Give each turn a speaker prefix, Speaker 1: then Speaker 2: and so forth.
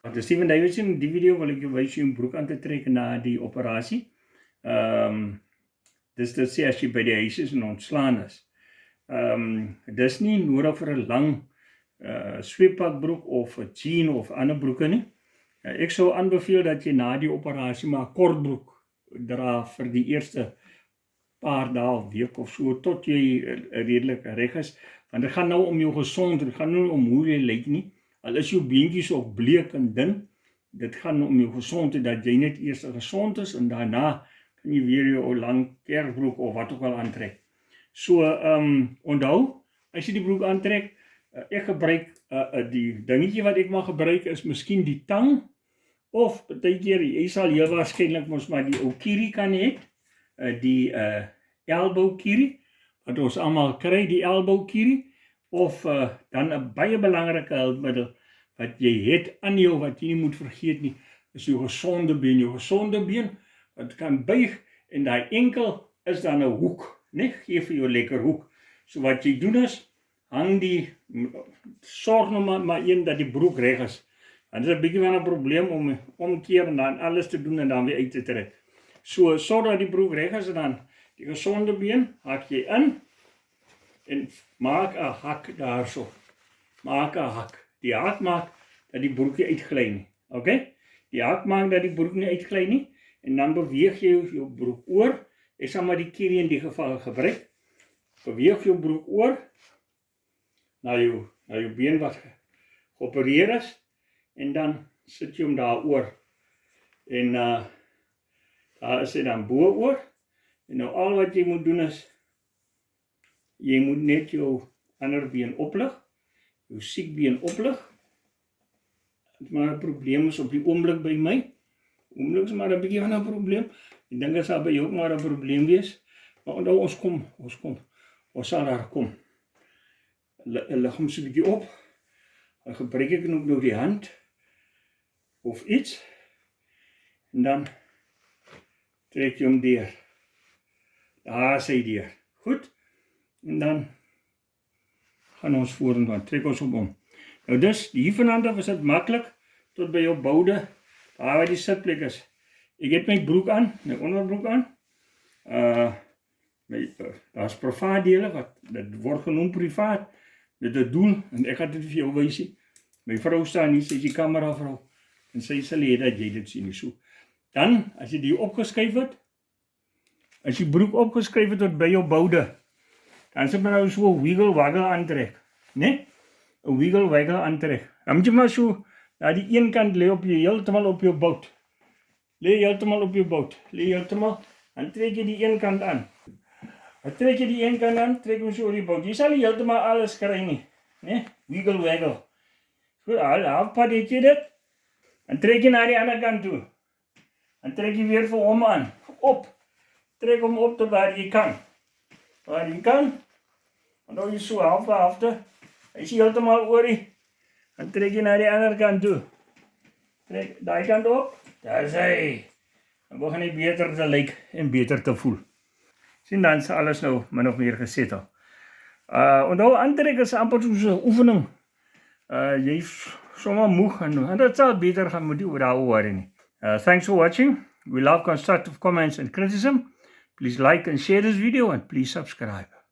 Speaker 1: Dus Steven Davidson, in die video wil ek jou wys om broek aan te trek na die operasie. Dis dit sê as jy by die huis is en ontslaan is. Dis nie nodig vir 'n lang sweeppakbroek of 'n jean of ander broeke nie. Ek sou aanbeveel dat jy na die operasie maar 'n kort broek dra vir die eerste paar dae of week of so tot jy redelik reg is, want dit gaan nou om jou gesondheid, dit gaan nie om hoe jy lyk nie. Al is jou beentjies ook bleek en dun, dit gaan om jou gesondheid, dat jy net eers gesond is en daarna kan jy weer jou lang kerkbroek of wat ook al aantrek. So, onthou, as jy die broek aantrek, ek gebruik die dingetje wat ek mag gebruik is miskien die tang, of partykeer, jy sal heel waarskynlik mos maar die ou kierie kan hê, die elbow kierie, wat ons almal kry, die elbow kierie, of dan 'n baie belangrike hulpmiddel wat jy het aan jou, wat jy nie moet vergeet nie, is jou gesonde been. Jou gesonde been, wat kan buig, en daai enkel is dan 'n hoek, né? Gee vir jou lekker hoek. So wat jy doen is, sorg nou maar een dat die broek reg is. Dan is 'n bietjie van 'n probleem om omkeer en dan alles te doen en dan weer uit te trek. So sorg dat die broek reg is en dan die gesonde been hak jy in en maak 'n hak daarso. Maak 'n hak. Die hak maak dat die broek nie uitgly nie. Okay? Die hak maak dat die broek nie uitgly nie en dan beweeg jy jou broek oor. Ek sal maar die kierie in die geval gebruik. Beweeg jou broek oor na jou been wat geopereer is en dan sit jy hom daar oor. En daar is hy dan bo oor. En nou al wat jy moet doen is, jy moet net jou ander been oplig, jou siekbeen oplig. Dit maar 'n probleem is op die oomblik by my. Oomblik is maar 'n bietjie van 'n probleem. Ek dink dit sal by jou ook maar 'n probleem wees. Maar onthou, ons sal daar kom. Lig hom so 'n bietjie op. Dan gebruik ek ook nou die hand of iets. En dan trek jy hom deur. Daar is hy deur. Goed. En dan gaan ons vorentoe, trek ons hom om. Nou dus, hier vanaf is dit maklik tot by jou boude, daar waar die sitplek is. Ek het my broek aan, my onderbroek aan. Daar is privaat dele, dit word genoem privaat. Dit is 'n doel, en ek gaan dit vir jou wys. My vrou staan hier, sy is die kameravrou, en sy sal hê dat jy dit sien. So, dan, as jy die opgeskuif het, as jy broek opgeskuif het tot by jou boude, dan sal jy nou so 'n wiggle-waggle aantrek, né? 'n wiggle-waggle aantrek. Dan moet jy maar so, na die een kant lê op jy heeltemal op jou bout. Lê heeltemal op jou bout. Lê heeltemal, dan trek jy die een kant aan. Dan trek jy die een kant aan, trek hom so oor die bout. Jy sal nie heeltemal alles kry nie, né? Wiggle-waggle. So, halfpad het jy dit, dan trek jy na die ander kant toe. Dan trek jy weer vir hom aan, op. Trek hom op tot waar jy kan. Waar jy kan, dan hou jy so halfte. Hy is heeltemal oor die, dan trek jy na die ander kant toe. Trek daai kant op, daar is hy. Dan begin hy beter te lyk en beter te voel. Sien, dan is alles nou min of meer gesettel. Onthou, aantrek is amper soos 'n oefening. Jy is sommer moeg en dit sal beter gaan, moet jy daaroor worry nie. Thanks for watching. We love constructive comments and criticism. Please like and share this video and please subscribe.